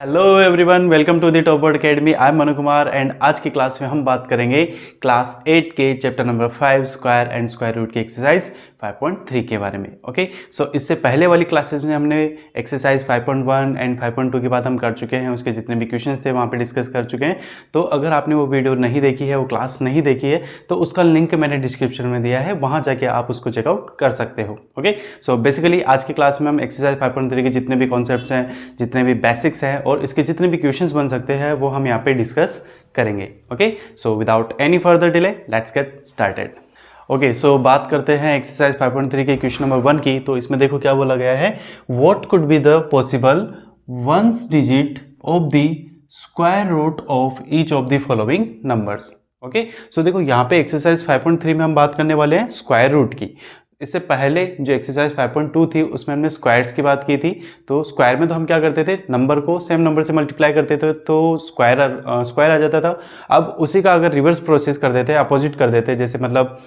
Hello everyone, welcome to the Topper Academy. I am Manu Kumar and आज की class में हम बात करेंगे क्लास 8 के chapter number 5 square and square root की एक्सरसाइज 5.3 के बारे में। ओके, सो इससे पहले वाली क्लासेस में हमने एक्सरसाइज 5.1 एंड 5.2 की बात हम कर चुके हैं। उसके जितने भी क्वेश्चंस थे वहाँ पे डिस्कस कर चुके हैं। तो अगर आपने वो वीडियो नहीं देखी है, वो क्लास नहीं देखी है, तो उसका लिंक मैंने डिस्क्रिप्शन में दिया है, वहाँ जाके आप उसको चेकआउट कर सकते हो। ओके, सो बेसिकली आज की क्लास में हम एक्सरसाइज 5.3 के जितने भी कॉन्सेप्ट्स हैं, जितने भी बेसिक्स हैं और इसके जितने भी क्वेश्चंस बन सकते हैं वो हम यहाँ पे डिस्कस करेंगे। Okay, so without any further delay let's get started. Okay, so बात करते हैं एक्सरसाइज 5.3 के क्वेश्चन नंबर 1 की। तो इसमें देखो क्या बोला गया है, what could be the possible ones digit of the square root of each of the following numbers. Okay, so देखो यहाँ पे एक्सरसाइज 5.3 में हम बात करने वाले हैं स्क्वायर रूट की। इससे पहले जो एक्सरसाइज 5.2 थी उसमें हमने स्क्वायर्स की बात की थी। तो स्क्वायर में तो हम क्या करते थे, नंबर को सेम नंबर से मल्टीप्लाई करते थे तो स्क्वायर आ जाता था। अब उसी का अगर रिवर्स प्रोसेस कर देते, अपोजिट कर देते, जैसे मतलब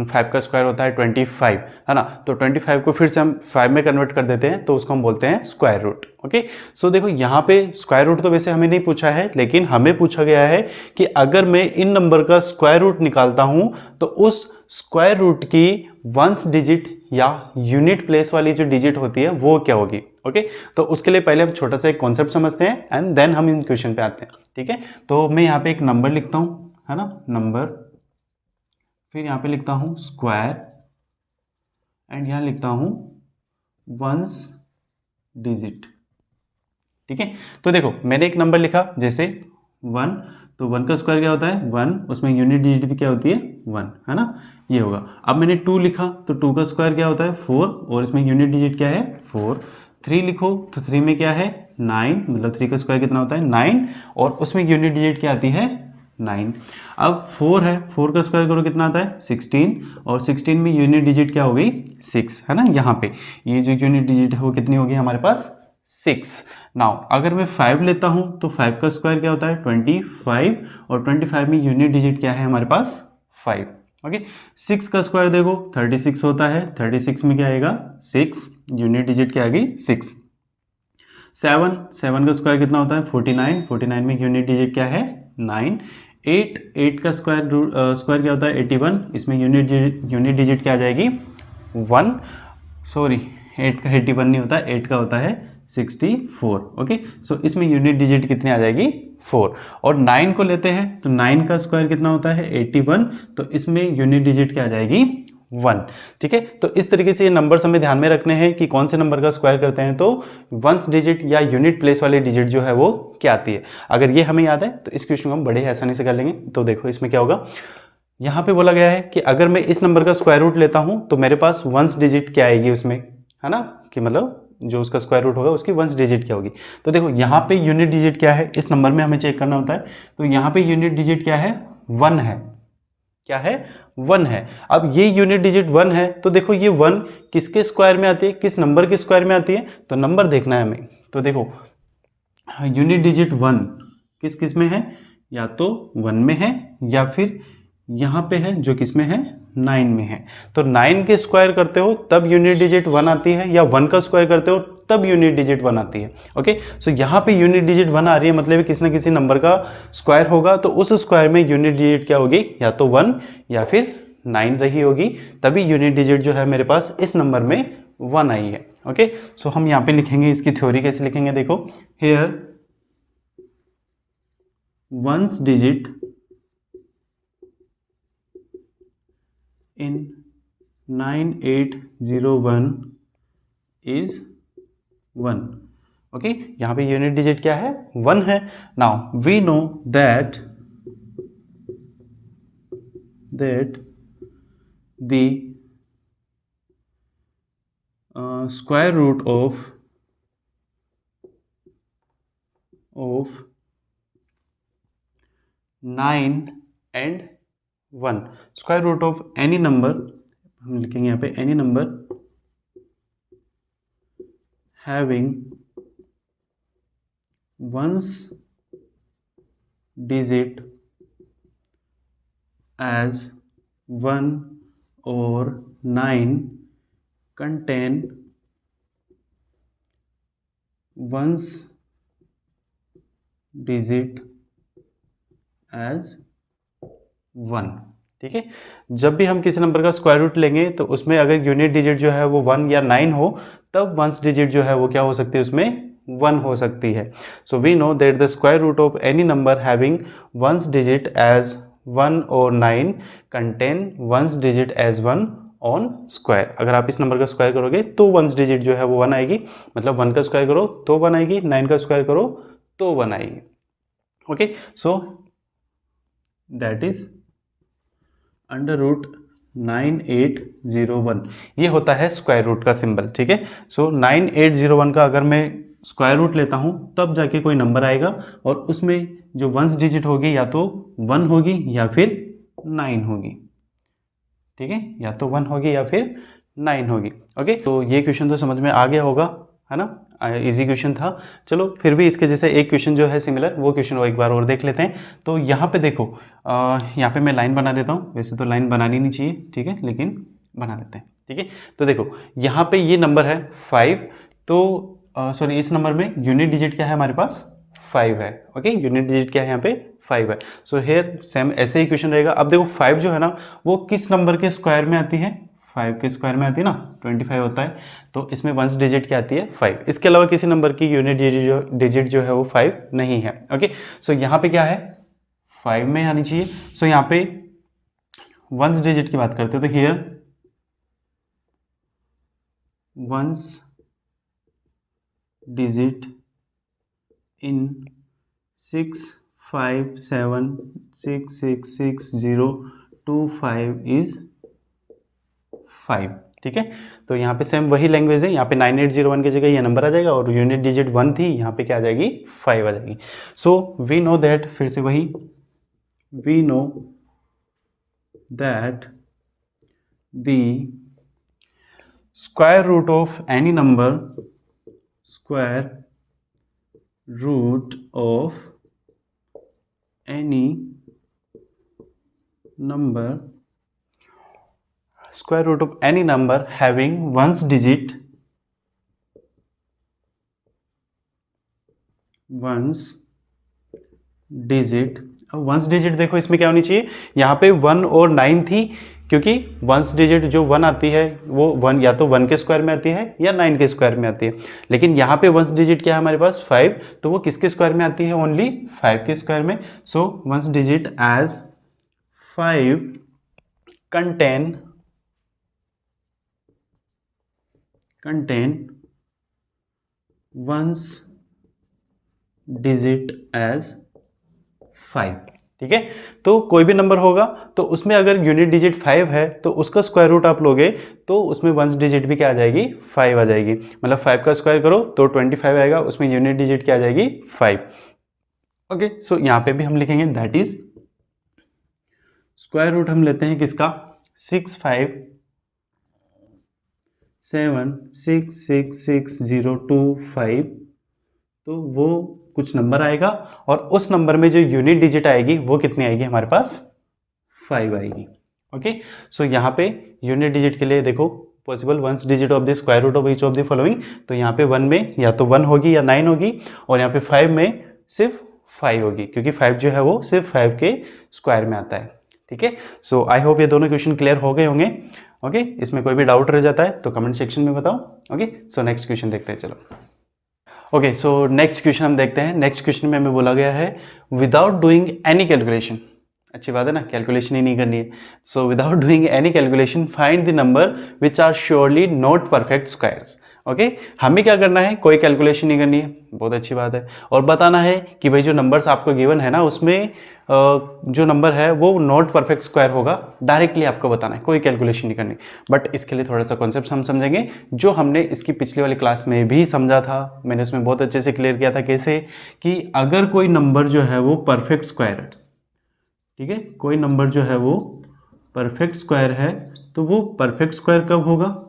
5 का स्क्वायर होता है 25, है ना, तो 25 को फिर से हम 5 में कन्वर्ट कर देते हैं तो उसको हम बोलते हैं स्क्वायर रूट। ओके, सो देखो यहाँ पे स्क्वायर रूट तो वैसे हमें नहीं पूछा है, लेकिन हमें पूछा गया है कि अगर मैं इन नंबर का स्क्वायर रूट निकालता हूं तो उस स्क्वायर रूट की वंस डिजिट या यूनिट प्लेस वाली जो डिजिट होती है वो क्या होगी। ओके, तो उसके लिए पहले हम छोटा सा एक कॉन्सेप्ट समझते हैं एंड देन हम इन क्वेश्चन पे आते हैं। ठीक है, तो मैं यहाँ पे एक नंबर लिखता हूँ, है ना, नंबर, फिर यहाँ पे लिखता हूँ स्क्वायर एंड यहाँ लिखता हूँ वंस डिजिट। ठीक है, तो देखो मैंने एक नंबर लिखा जैसे 1, तो 1 का स्क्वायर क्या होता है 1, उसमें यूनिट डिजिट भी क्या होती है 1, है ना, ये होगा। अब मैंने 2 लिखा तो 2 का स्क्वायर क्या होता है 4 और इसमें यूनिट डिजिट क्या है 4। 3 लिखो तो 3 में क्या है 9, मतलब 3 का स्क्वायर कितना होता है 9 और उसमें यूनिट डिजिट क्या आती है 9। अब 4 है, 4 का स्क्वायर करो कितना आता है 16 और 16 में यूनिट डिजिट क्या हो गई 6, है ना। यहाँ पे ये जो यूनिट डिजिट है वो कितनी होगी हमारे पास 6। नाउ अगर मैं 5 लेता हूं तो 5 का स्क्वायर क्या होता है 25 और 25 में यूनिट डिजिट क्या है हमारे पास 5। ओके, 6 का स्क्वायर देखो 36 होता है, 36 में क्या आएगा 6, यूनिट डिजिट क्या आ गई 6। 7 का स्क्वायर कितना होता है 49, 49 में यूनिट डिजिट क्या है 9। 8 का स्क्वायर क्या होता है 81, इसमें यूनिट डिजिट क्या आ जाएगी 1। सॉरी, 8 का 81 नहीं होता, 8 का होता है 64। ओके, सो इसमें यूनिट डिजिट कितनी आ जाएगी 4। और 9 को लेते हैं तो 9 का स्क्वायर कितना होता है 81, तो इसमें यूनिट डिजिट क्या आ जाएगी 1। ठीक है, तो इस तरीके से ये नंबर्स हमें ध्यान में रखने हैं कि कौन से नंबर का स्क्वायर करते हैं तो वंस डिजिट या यूनिट प्लेस वाली डिजिट जो है वो क्या आती है। अगर ये हमें याद है तो इस क्वेश्चन को हम बड़े आसानी से कर लेंगे। तो देखो इसमें क्या होगा, यहाँ पे बोला गया है कि अगर मैं इस नंबर का स्क्वायर रूट लेता हूं तो मेरे पास वंस डिजिट क्या आएगी उसमें, है ना, कि मतलब जो उसका स्क्वायर रूट होगा उसकी वंस डिजिट क्या होगी। तो देखो यहाँ पे यूनिट डिजिट क्या है, इस नंबर में हमें चेक करना होता है। तो यहाँ पे यूनिट डिजिट क्या है 1 है, क्या है 1 है। अब ये यूनिट डिजिट 1 है तो देखो ये 1 किसके स्क्वायर में आती है, किस नंबर के स्क्वायर में आती है, तो नंबर देखना है हमें। तो देखो यूनिट डिजिट 1 किस किस में है, या तो 1 में है या फिर यहाँ पे है जो किस में है 9 में है। तो 9 के स्क्वायर करते हो तब यूनिट डिजिट 1 आती है, या 1 का स्क्वायर करते हो तब यूनिट डिजिट 1 आती है। ओके, सो यहाँ पे यूनिट डिजिट 1 आ रही है, मतलब किसी ना किसी नंबर का स्क्वायर होगा तो उस स्क्वायर में यूनिट डिजिट क्या होगी, या तो 1 या फिर 9 रही होगी, तभी यूनिट डिजिट जो है मेरे पास इस नंबर में 1 आई है। ओके, सो हम यहाँ पे लिखेंगे, इसकी थ्योरी कैसे लिखेंगे, देखो here ones digit in 9801 is 1। Okay, यहाँ पे यूनिट डिजिट क्या है 1 है। Now we know that the square root of 9 and 1, square root of any number, हम लिखेंगे यहाँ पे any number having ones digit as 1 or 9 contain ones digit as 1। ठीक है, जब भी हम किसी नंबर का स्क्वायर रूट लेंगे तो उसमें अगर यूनिट डिजिट जो है वो 1 या 9 हो, तब वंस डिजिट जो है वो क्या हो सकती है, उसमें 1 हो सकती है। So we know that the square root of any number having ones digit as 1 और 9 contain ones digit as 1 on square. अगर आप इस नंबर का स्क्वायर करोगे तो वंस डिजिट जो है वो 1 आएगी, मतलब 1 का स्क्वायर करो तो 1 आएगी, 9 का स्क्वायर करो तो 1 आएगी। Okay, so that is under root 9801, ये होता है स्क्वायर रूट का सिंबल। ठीक है, सो 9801 का अगर मैं स्क्वायर रूट लेता हूं तब जाके कोई नंबर आएगा, और उसमें जो वंस डिजिट होगी या तो 1 होगी या फिर 9 होगी। ठीक है, या तो 1 होगी या फिर 9 होगी। ओके, तो ये क्वेश्चन तो समझ में आ गया होगा, है ना, इजी क्वेश्चन था। चलो फिर भी इसके जैसे एक क्वेश्चन जो है सिमिलर, वो क्वेश्चन वो एक बार और देख लेते हैं। तो यहाँ पे देखो, यहाँ पे मैं लाइन बना देता हूँ, वैसे तो लाइन बनानी नहीं चाहिए, ठीक है, लेकिन बना देते हैं। ठीक है, तो देखो यहाँ पे ये नंबर है 5, तो सॉरी इस नंबर में यूनिट डिजिट क्या है हमारे पास, 5 है। ओके, यूनिट डिजिट क्या है यहाँ पे, 5 है। सो हेयर सेम ऐसे ही क्वेश्चन रहेगा। अब देखो 5 जो है ना वो किस नंबर के स्क्वायर में आती है, 5 के स्क्वायर में आती है ना, 25 होता है, तो इसमें वंस डिजिट क्या आती है, 5। इसके अलावा किसी नंबर की यूनिट डिजिट जो है वो 5 नहीं है। ओके, सो यहाँ पे क्या है, 5 में आनी चाहिए। सो यहाँ पे वंस डिजिट की बात करते हैं, तो here ones digit in 657666025 is 5। ठीक है, तो यहाँ पे सेम वही लैंग्वेज है, यहाँ पे 9801 की जगह ये नंबर आ जाएगा, और यूनिट डिजिट 1 थी, यहाँ पे क्या आ जाएगी, 5 आ जाएगी। सो वी नो दैट, फिर से वही, we know that the square root of any number, square root of any number, square root of any number having ones digit अब वंस डिजिट देखो इसमें क्या होनी चाहिए, यहाँ पे 1 और 9 थी, क्योंकि वंस डिजिट जो 1 आती है वो 1 या तो 1 के स्क्वायर में आती है या 9 के स्क्वायर में आती है। लेकिन यहाँ पे वंस डिजिट क्या है हमारे पास, 5, तो वो किसके स्क्वायर में आती है, ओनली 5 के स्क्वायर में। So ones digit as 5 contain ones digit as 5। ठीक है, तो कोई भी नंबर होगा तो उसमें अगर यूनिट डिजिट 5 है तो उसका स्क्वायर रूट आप लोगे तो उसमें वंस डिजिट भी क्या आ जाएगी, 5 आ जाएगी। मतलब 5 का स्क्वायर करो तो 25 आएगा, उसमें यूनिट डिजिट क्या आ जाएगी, 5। ओके, सो यहाँ पे भी हम लिखेंगे दैट इज स्क्वायर रूट हम लेते हैं किसका, 657666025, तो वो कुछ नंबर आएगा, और उस नंबर में जो यूनिट डिजिट आएगी वो कितनी आएगी हमारे पास, 5 आएगी। ओके, सो यहाँ पे यूनिट डिजिट के लिए देखो, possible ones digit of the square root of each of the following, तो यहाँ पे 1 में या तो 1 होगी या 9 होगी, और यहाँ पे 5 में सिर्फ 5 होगी, क्योंकि 5 जो है वो सिर्फ 5 के स्क्वायर में आता है। ठीक है, सो आई होप ये दोनों क्वेश्चन क्लियर हो गए होंगे। ओके, इसमें कोई भी डाउट रह जाता है तो कमेंट सेक्शन में बताओ। ओके, सो नेक्स्ट क्वेश्चन देखते हैं, चलो। ओके, सो नेक्स्ट क्वेश्चन हम देखते हैं। नेक्स्ट क्वेश्चन में हमें बोला गया है विदाउट डूइंग एनी कैलकुलेशन, अच्छी बात है ना, कैलकुलेशन ही नहीं करनी है। So without doing any calculation find the number which are surely not perfect squares. Okay, हमें क्या करना है, कोई कैलकुलेशन नहीं करनी है, बहुत अच्छी बात है, और बताना है कि भाई जो नंबर्स आपको गिवन है ना उसमें जो नंबर है वो नॉट परफेक्ट स्क्वायर होगा, डायरेक्टली आपको बताना है, कोई कैलकुलेशन नहीं करनी। बट इसके लिए थोड़ा सा कॉन्सेप्ट हम समझेंगे जो हमने इसकी पिछली वाली क्लास में भी समझा था, मैंने उसमें बहुत अच्छे से क्लियर किया था। कैसे कि अगर कोई नंबर जो है वो परफेक्ट स्क्वायर है, ठीक है, कोई नंबर जो है वो परफेक्ट स्क्वायर है, तो वो परफेक्ट स्क्वायर कब होगा,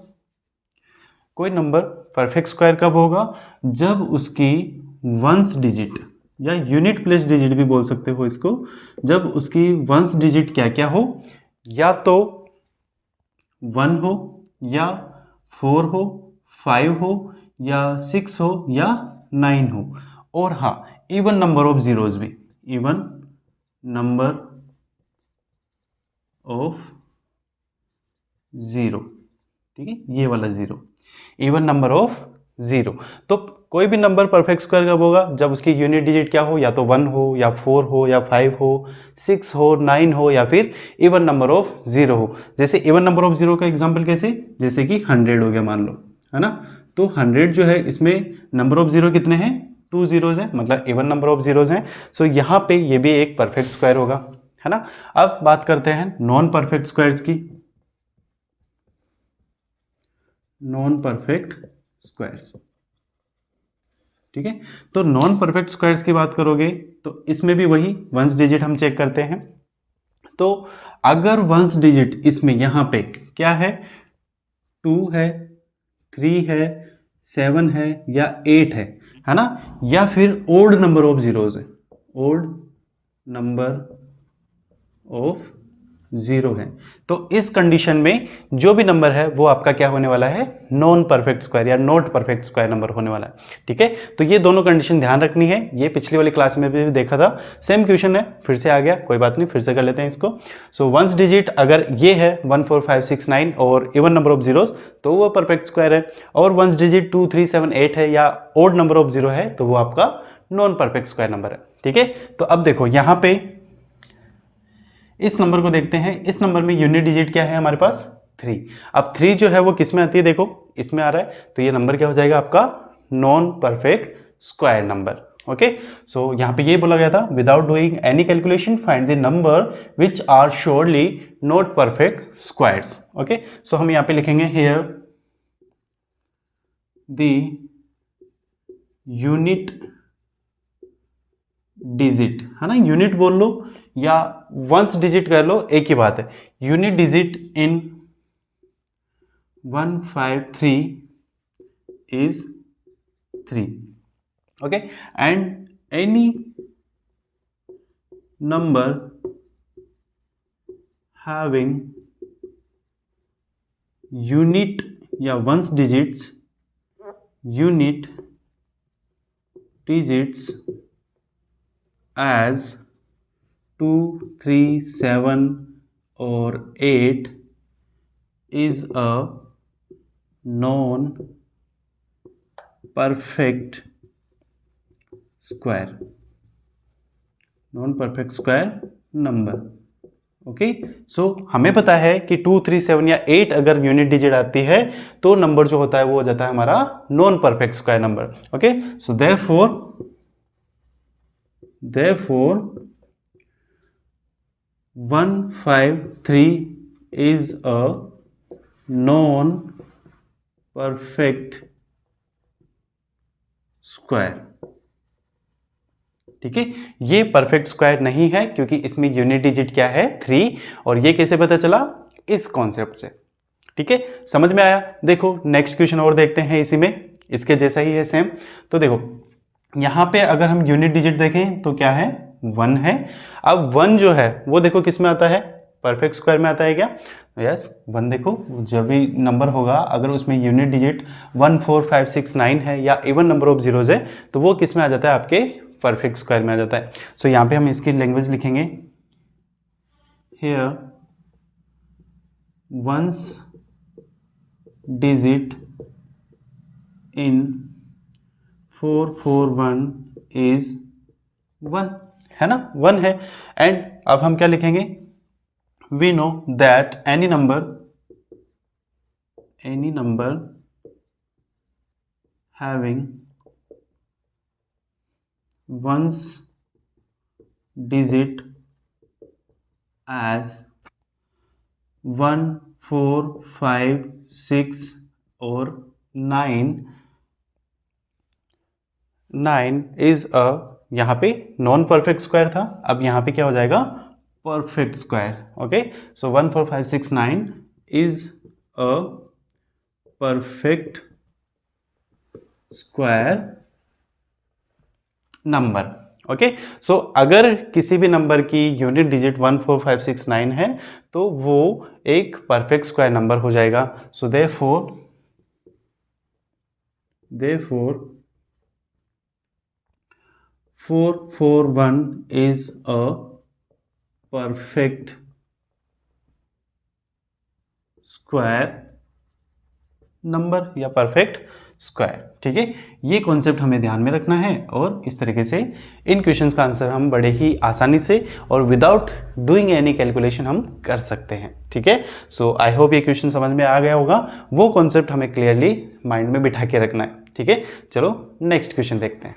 कोई नंबर परफेक्ट स्क्वायर कब होगा, जब उसकी वंस डिजिट या यूनिट प्लेस डिजिट भी बोल सकते हो इसको, जब उसकी वंस डिजिट क्या क्या हो, या तो 1 हो या 4 हो, 5 हो या 6 हो या 9 हो। और हाँ, इवन नंबर ऑफ जीरोज भी, इवन नंबर ऑफ जीरो, ठीक है, ये वाला zero, even number of zero. तो कोई भी नंबर परफेक्ट स्क्वायर कब होगा, जब उसकी यूनिट डिजिट क्या हो, या तो 1 हो या 4 हो या 5 हो, 6 हो, 9 हो, या फिर इवन नंबर ऑफ जीरो हो। जैसे इवन नंबर ऑफ जीरो का एग्जांपल कैसे, जैसे कि 100 हो गया मान लो, है ना। तो 100 जो है, इसमें नंबर ऑफ जीरो कितने हैं, 2 जीरोज हैं, मतलब इवन नंबर ऑफ जीरोज हैं। सो यहाँ पे ये भी एक परफेक्ट स्क्वायर होगा, है ना। अब बात करते हैं नॉन परफेक्ट स्क्वायर्स की, नॉन परफेक्ट स्क्वायर्स, ठीक है। तो नॉन परफेक्ट स्क्वायर्स की बात करोगे तो इसमें भी वही वंस डिजिट हम चेक करते हैं। तो अगर वंस डिजिट इसमें यहां पे क्या है, 2 है, 3 है, 7 है या 8 है ना, या फिर ओड नंबर ऑफ जीरोज है, ओड नंबर ऑफ जीरो है, तो इस कंडीशन में जो भी नंबर है वो आपका क्या होने वाला है, नॉन परफेक्ट स्क्वायर या नॉट परफेक्ट स्क्वायर नंबर होने वाला है, ठीक है। तो ये दोनों कंडीशन ध्यान रखनी है, ये पिछली वाली क्लास में भी देखा था, सेम क्वेश्चन है, फिर से आ गया, कोई बात नहीं, फिर से कर लेते हैं इसको। सो वंस डिजिट अगर ये है 1 4 5 6 9 और इवन नंबर ऑफ जीरोज, तो वो परफेक्ट स्क्वायर है, और वंस डिजिट 2 3 7 8 है या ओड नंबर ऑफ जीरो है, तो वो आपका नॉन परफेक्ट स्क्वायर नंबर है, ठीक है। तो अब देखो यहां पे इस नंबर को देखते हैं, इस नंबर में यूनिट डिजिट क्या है हमारे पास, 3। अब 3 जो है वो किस में आती है, देखो इसमें आ रहा है, तो ये नंबर क्या हो जाएगा आपका, non perfect square number, okay. So यहां पे ये बोला गया था, without doing any calculation find the number which are surely not perfect squares, okay. So हम यहां पे लिखेंगे हियर द यूनिट डिजिट, है ना, यूनिट बोल लो या वंस डिजिट कर लो, एक ही बात है, unit digit in 153 is 3, okay, and any number having unit या ones digits, unit digits as 2 3 7 or 8 is a non perfect square, non perfect square number, okay. So हमें पता है कि 2 3 7 या 8 अगर यूनिट डिजिट आती है तो नंबर जो होता है वो हो जाता है हमारा non perfect square number, okay. So therefore 153 is a non perfect square, ठीक है। ये परफेक्ट स्क्वायर नहीं है क्योंकि इसमें यूनिट डिजिट क्या है, 3, और ये कैसे पता चला, इस कॉन्सेप्ट से, ठीक है। समझ में आया। देखो नेक्स्ट क्वेश्चन और देखते हैं, इसी में इसके जैसा ही है सेम। तो देखो यहां पे अगर हम यूनिट डिजिट देखें तो क्या है, 1 है। अब 1 जो है वो देखो किस में आता है, परफेक्ट स्क्वायर में आता है क्या, यस 1 देखो जब भी नंबर होगा अगर उसमें यूनिट डिजिट 1 4 5 6 9 है या इवन नंबर ऑफ जीरोज है तो वो किस में आ जाता है, आपके परफेक्ट स्क्वायर में आ जाता है। सो यहाँ पे हम इसकी लैंग्वेज लिखेंगे, here ones digit in 441 is 1, है ना, 1 है। एंड अब हम क्या लिखेंगे, we know that any number having ones digit as 1 4 5 6 और 9 इज अ, यहाँ पे नॉन परफेक्ट स्क्वायर था, अब यहाँ पे क्या हो जाएगा, perfect square, okay. So 1 4 5 6 9 is a perfect square number, okay. So अगर किसी भी नंबर की यूनिट डिजिट 1 4 5 6 9 है तो वो एक परफेक्ट स्क्वायर नंबर हो जाएगा। So therefore 4 441 is a perfect square number या परफेक्ट स्क्वायर। ठीक है, ये कॉन्सेप्ट हमें ध्यान में रखना है और इस तरीके से इन क्वेश्चंस का आंसर हम बड़े ही आसानी से और विदाउट डूइंग एनी कैलकुलेशन हम कर सकते हैं। ठीक है, सो आई होप ये क्वेश्चन समझ में आ गया होगा। वो कॉन्सेप्ट हमें क्लियरली माइंड में बिठा के रखना है। ठीक है, चलो नेक्स्ट क्वेश्चन देखते हैं।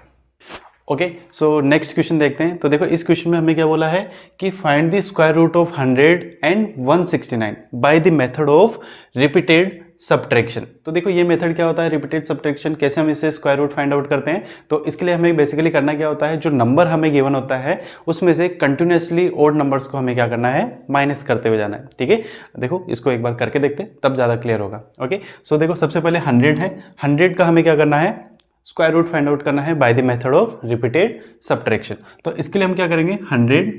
ओके, सो नेक्स्ट क्वेश्चन देखते हैं। तो देखो इस क्वेश्चन में हमें क्या बोला है कि find the square root of 100 and 169 by the method of repeated subtraction. तो देखो ये मेथड क्या होता है, रिपीटेड सब्ट्रैक्शन, कैसे हम इससे स्क्वायर रूट फाइंड आउट करते हैं। तो इसके लिए हमें बेसिकली करना क्या होता है, जो नंबर हमें गिवन होता है उसमें से कंटिन्यूसली ओड नंबर्स को हमें क्या करना है, माइनस करते हुए जाना है। ठीक है, देखो इसको एक बार करके देखते हैं तब ज़्यादा क्लियर होगा। ओके, सो देखो सबसे पहले 100 है, 100 का हमें क्या करना है, स्क्वायर रूट फाइंड आउट करना है bye the method of repeated subtraction. तो इसके लिए हम क्या करेंगे, 100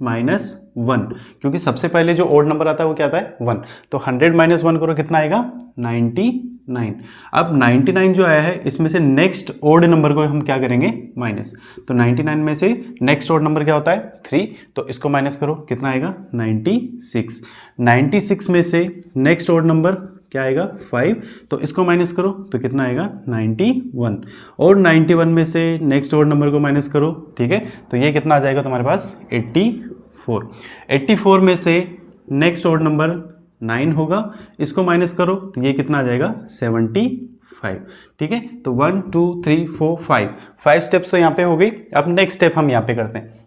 माइनस 1, क्योंकि सबसे पहले जो ओड नंबर आता है वो क्या आता है 1। तो 100 माइनस 1 करो, कितना आएगा 99। अब 99 जो आया है इसमें से नेक्स्ट ओड नंबर को हम क्या करेंगे, माइनस। तो 99 में से नेक्स्ट ओड नंबर क्या होता है 3, तो इसको माइनस करो, कितना आएगा 96। 96 में से नेक्स्ट ओड नंबर क्या आएगा 5, तो इसको माइनस करो तो कितना आएगा 91। और 91 में से नेक्स्ट ओड नंबर को माइनस करो। ठीक है, तो ये कितना आ जाएगा तुम्हारे पास 84। 84 में से नेक्स्ट ओड नंबर 9 होगा, इसको माइनस करो तो ये कितना आ जाएगा 75। ठीक है, तो 1 2 3 4 5 स्टेप्स तो यहाँ पे हो गई। अब नेक्स्ट स्टेप हम यहाँ पे करते हैं।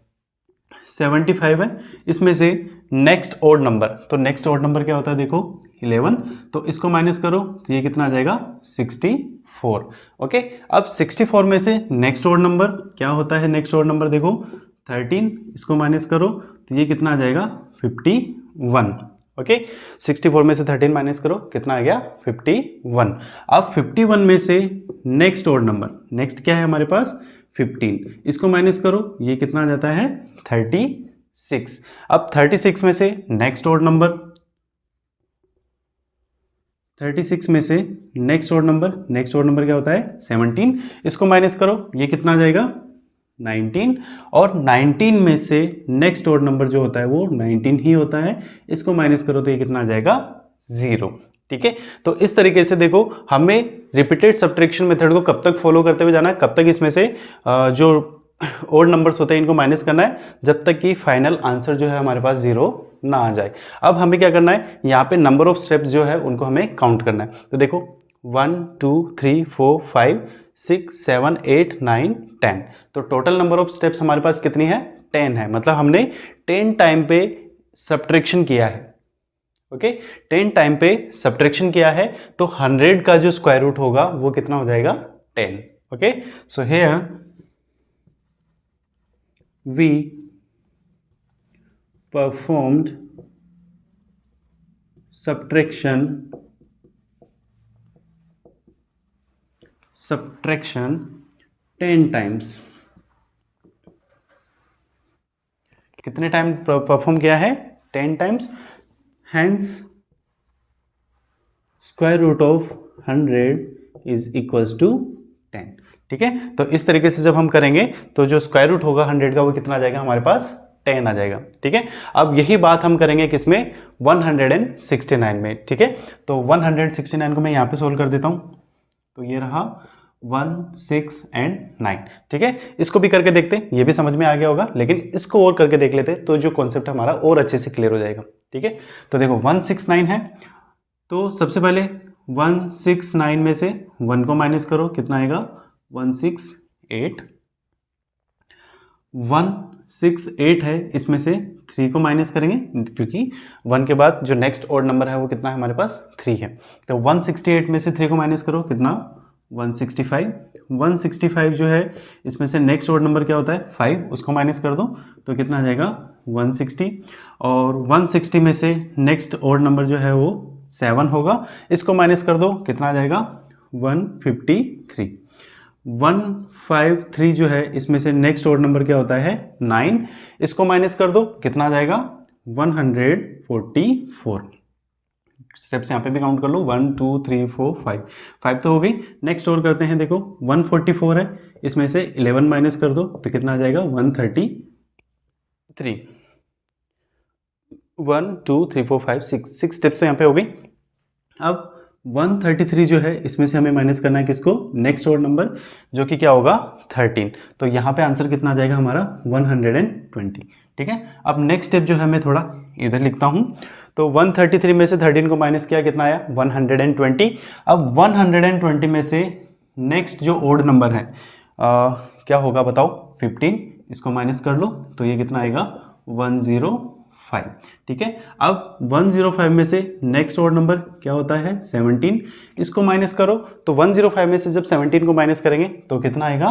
75 है, इसमें से नेक्स्ट ओड नंबर, तो नेक्स्ट ओड नंबर क्या होता है देखो 11, तो इसको माइनस करो तो ये कितना आ जाएगा 64। ओके, अब 64 में से नेक्स्ट ओड नंबर क्या होता है, नेक्स्ट ओड नंबर देखो 13, इसको माइनस करो तो ये कितना आ जाएगा 51। ओके, 64 में से 13 माइनस करो, कितना आ गया 51। अब 51 में से नेक्स्ट ओड नंबर, नेक्स्ट क्या है हमारे पास 15, इसको माइनस करो, ये कितना आ जाता है 36। अब 36 में से नेक्स्ट ओड नंबर, 36 में से नेक्स्ट ओड नंबर क्या होता है 17, इसको माइनस करो, ये कितना आ जाएगा 19। और 19 में से नेक्स्ट ओड नंबर जो होता है वो 19 ही होता है, इसको माइनस करो तो ये कितना आ जाएगा 0। ठीक है, तो इस तरीके से देखो हमें रिपीटेड सब्ट्रैक्शन मेथड को कब तक फॉलो करते हुए जाना है, कब तक इसमें से जो ओड नंबर्स होते हैं इनको माइनस करना है, जब तक कि फाइनल आंसर जो है हमारे पास 0 ना आ जाए। अब हमें क्या करना है, यहाँ पे नंबर ऑफ स्टेप्स जो है उनको हमें काउंट करना है। तो देखो 1 2 3 4 5 6 7 8 9 10, तो टोटल नंबर ऑफ स्टेप्स हमारे पास कितनी है 10 है, मतलब हमने 10 टाइम पे सब्ट्रैक्शन किया है। ओके, 10 टाइम पे सब्ट्रैक्शन किया है, तो 100 का जो स्क्वायर रूट होगा वो कितना हो जाएगा 10। Okay, so here we performed subtraction 10 times। कितने टाइम परफॉर्म किया है 10 times, hence square root of 100 is equals to 10। ठीक है, तो इस तरीके से जब हम करेंगे तो जो स्क्वायर रूट होगा 100 का वो कितना आ जाएगा हमारे पास 10 आ जाएगा। ठीक है, अब यही बात हम करेंगे किसमें 169 में। ठीक है, तो 169 को मैं यहाँ पे सोल्व कर देता हूँ, तो ये रहा 1 6 एंड 9। ठीक है, इसको भी करके देखते हैं, ये भी समझ में आ गया होगा, लेकिन इसको और करके देख लेते हैं तो जो कॉन्सेप्ट हमारा और अच्छे से क्लियर हो जाएगा। ठीक है, तो देखो 169 है, तो सबसे पहले 169 में से 1 को माइनस करो, कितना आएगा 168। 168 है, इसमें से 3 को माइनस करेंगे क्योंकि 1 के बाद जो नेक्स्ट ऑड नंबर है वो कितना है हमारे पास 3 है। तो 168 में से 3 को माइनस करो, कितना 165। 165 जो है इसमें से नेक्स्ट ऑड नंबर क्या होता है 5, उसको माइनस कर दो तो कितना आ जाएगा 160। और 160 में से नेक्स्ट ऑड नंबर जो है वो 7 होगा, इसको माइनस कर दो, कितना आ जाएगा 153। 153 जो है इसमें से नेक्स्ट ऑड नंबर क्या होता है 9, इसको माइनस कर दो, कितना आ जाएगा 144। स्टेप्स यहाँ पे भी काउंट कर लो, 1 2 3 4 5, 5 तो हो गई। नेक्स्ट और करते हैं, देखो 144 है, इसमें से 11 माइनस कर दो तो कितना आ जाएगा 133। 1 2 3 4 5 6 स्टेप्स तो यहाँ पे हो गई। अब 133 जो है इसमें से हमें माइनस करना है किसको, नेक्स्ट और नंबर जो कि क्या होगा 13। तो यहाँ पे आंसर कितना आ जाएगा हमारा 120। ठीक है, अब नेक्स्ट स्टेप जो है मैं थोड़ा इधर लिखता हूँ। तो 133 में से 13 को माइनस किया, कितना आया 120। अब 120 में से नेक्स्ट जो ओड नंबर है क्या होगा बताओ 15, इसको माइनस कर लो तो ये कितना आएगा 105। ठीक है, अब 105 में से नेक्स्ट ओड नंबर क्या होता है 17, इसको माइनस करो तो 105 में से जब 17 को माइनस करेंगे तो कितना आएगा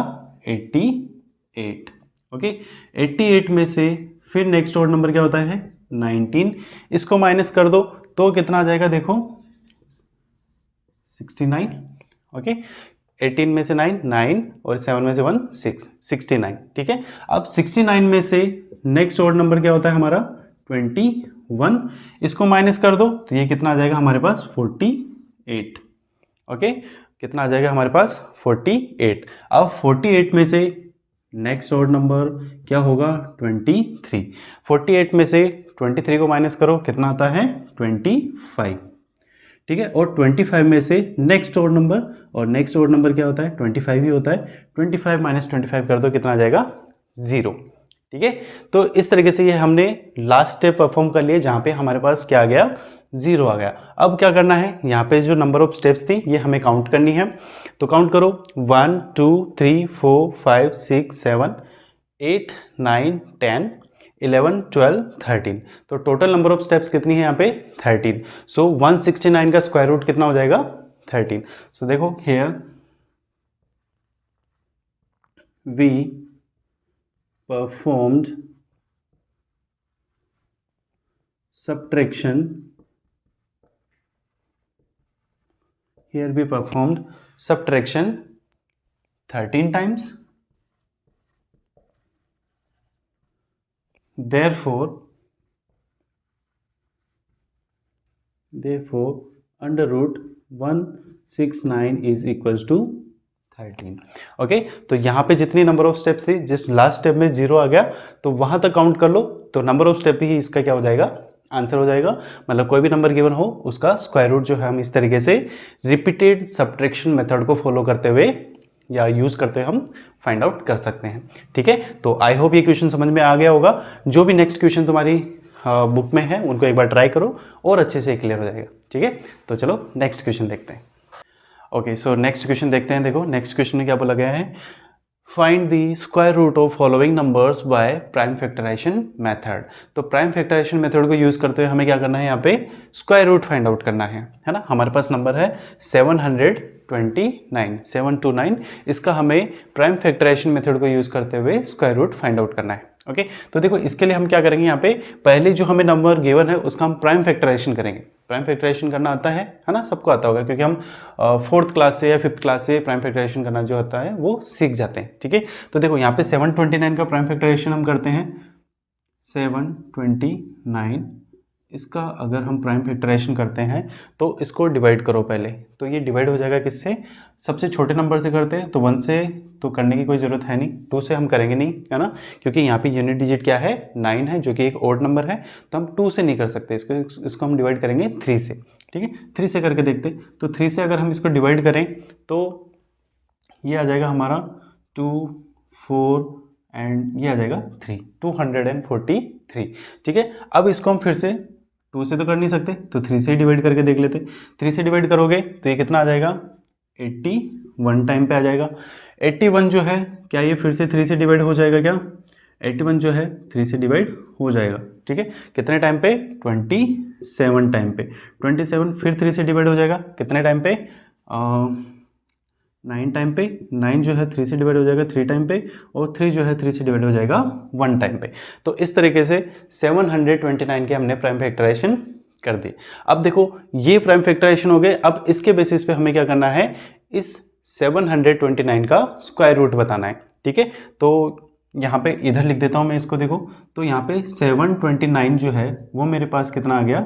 88। ओके, 88 में से फिर नेक्स्ट ओड नंबर क्या होता है 19, इसको माइनस कर दो तो कितना आ जाएगा देखो 69। ओके, 18 में से 9 और 7 में से 1 6, 69। ठीक है, अब 69 में से नेक्स्ट ओड नंबर क्या होता है हमारा 21, इसको माइनस कर दो तो ये कितना आ जाएगा हमारे पास 48। ओके, कितना आ जाएगा हमारे पास 48। अब 48 में से नेक्स्ट ओड नंबर क्या होगा 23, 48 में से 23 को माइनस करो कितना आता है 25। ठीक है, और 25 में से नेक्स्ट ओड नंबर, और नेक्स्ट ओड नंबर क्या होता है 25 ही होता है, 25 माइनस 25 कर दो कितना आ जाएगा 0। ठीक है, तो इस तरीके से ये हमने लास्ट स्टेप परफॉर्म कर लिए जहाँ पे हमारे पास क्या आ गया 0 आ गया। अब क्या करना है, यहाँ पे जो नंबर ऑफ स्टेप्स थी ये हमें काउंट करनी है। तो काउंट करो 1 2 3 4 5 6 7 8 9 10 11 12 13। तो टोटल नंबर ऑफ स्टेप्स कितनी है यहाँ पे 13। सो 169 का स्क्वायर रूट कितना हो जाएगा 13। सो देखो here we performed subtraction, here we performed subtraction 13 times, therefore under root 169 is equals to 13। Okay, तो यहाँ पे जितनी नंबर ऑफ स्टेप्स थी, जिस लास्ट स्टेप में 0 आ गया तो वहां तक काउंट कर लो, तो नंबर ऑफ स्टेप ही इसका क्या हो जाएगा आंसर हो जाएगा। मतलब कोई भी नंबर गिवन हो उसका स्क्वायर रूट जो है हम इस तरीके से रिपीटेड सब्ट्रैक्शन मेथड को फॉलो करते हुए या यूज करते हुए हम फाइंड आउट कर सकते हैं। ठीक है, तो आई होप ये क्वेश्चन समझ में आ गया होगा। जो भी नेक्स्ट क्वेश्चन तुम्हारी बुक में है उनको एक बार ट्राई करो और अच्छे से क्लियर हो जाएगा। ठीक है, तो चलो नेक्स्ट क्वेश्चन देखते हैं। ओके, सो नेक्स्ट क्वेश्चन देखते हैं। देखो नेक्स्ट क्वेश्चन में क्या बोला गया है, find the square root of following numbers by prime factorization method. तो प्राइम फैक्टराइजेशन मेथड को यूज करते हुए हमें क्या करना है, यहाँ पे स्क्वायर रूट फाइंड आउट करना है ना। हमारे पास नंबर है 729, 729, इसका हमें प्राइम फैक्टराइजेशन मेथड को यूज करते हुए स्क्वायर रूट फाइंड आउट करना है। ओके, तो देखो इसके लिए हम क्या करेंगे, यहाँ पे पहले जो हमें नंबर गिवन है उसका हम प्राइम फैक्टराइजेशन करेंगे। प्राइम फैक्टराइजेशन करना आता है ना, सबको आता होगा क्योंकि हम 4th क्लास से या 5th क्लास से प्राइम फैक्टराइजेशन करना जो होता है वो सीख जाते हैं। ठीक है, तो देखो यहाँ पे 729 का प्राइम फैक्टराइजेशन हम करते हैं 729, इसका अगर हम प्राइम फैक्टराइजेशन करते हैं तो इसको डिवाइड करो पहले, तो ये डिवाइड हो जाएगा किससे, सबसे छोटे नंबर से करते हैं तो 1 से तो करने की कोई ज़रूरत है नहीं, 2 से हम करेंगे नहीं, है ना, क्योंकि यहाँ पे यूनिट डिजिट क्या है 9 है जो कि एक ओड नंबर है, तो हम 2 से नहीं कर सकते इसको हम डिवाइड करेंगे 3 से। ठीक है, 3 से करके देखते, तो 3 से अगर हम इसको डिवाइड करें तो ये आ जाएगा हमारा 2 4 एंड ये आ जाएगा 3, 243। ठीक है, अब इसको हम फिर से 2 से तो कर नहीं सकते तो 3 से ही डिवाइड करके देख लेते। 3 से डिवाइड करोगे तो ये कितना आ जाएगा 81 टाइम पे आ जाएगा। 81 जो है क्या ये फिर से 3 से डिवाइड हो जाएगा क्या, 81 जो है 3 से डिवाइड हो जाएगा। ठीक है, कितने टाइम पे 27 टाइम पे, 27 फिर 3 से डिवाइड हो जाएगा कितने टाइम पे 9 टाइम पे, 9 जो है 3 से डिवाइड हो जाएगा 3 टाइम पे, और 3 जो है 3 से डिवाइड हो जाएगा 1 टाइम पे। तो इस तरीके से 729 के हमने प्राइम फैक्टराइजेशन कर दी। अब देखो ये प्राइम फैक्टराइजेशन हो गए, अब इसके बेसिस पे हमें क्या करना है, इस 729 का स्क्वायर रूट बताना है। ठीक है, तो यहाँ पे इधर लिख देता हूँ मैं इसको, देखो तो यहाँ पे 729 जो है वो मेरे पास कितना आ गया